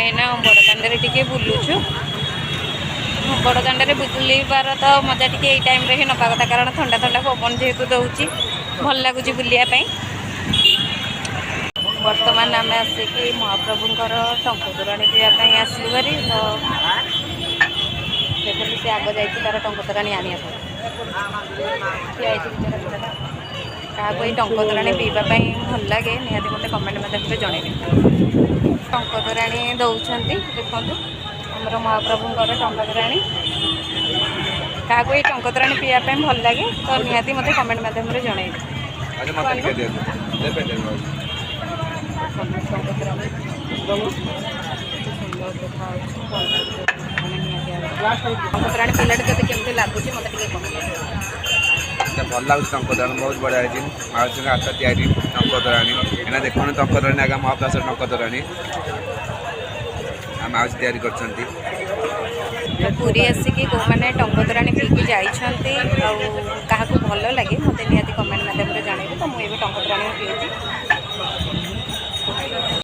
एना बड़दाण्डे टिके बुलुछु बड़दाण्डे बुलबार तो मजा टिके एई टाइम रे ही नपा कथा कारण ठंडा ठंडा पवन जेहेतु दउची भल लगुची बुलिया पई। वर्तमान आम आसिकी महाप्रभुंकर टंक तोराणी पीवाई आसलु भारी तो देखिए सी आग जाइए तार टंक तोराणी आने क्या टंक तोराणी पीवाई भल लगे निहाती मत कमेंट मध्यम जनइबे। टंक तोराणी दौरान देखो आमर महाप्रभुंकर टंक तोराणी क्या टंक तोराणी पीवाई भल लगे तो निहाती मत कमेंट मध्यम जनइबे। टंकतोराणी पिलाटे तोते केमती लगुच मत भल लगे टंकतोराणी बहुत बढ़िया है माउसी हाथ तैयारी टंकतोराणी एना देखो टंकतोराणी आगे महाप्रसाद टंकतोराणी माउसी तैयारी कर पूरी आसिकी को मैंने टंकतोराणी पीकी जाइछंती क्या भल लगे मत निहाती कमेंट मध्यम जनइबे। तो मुझे टंकतोराणी पीऊँ।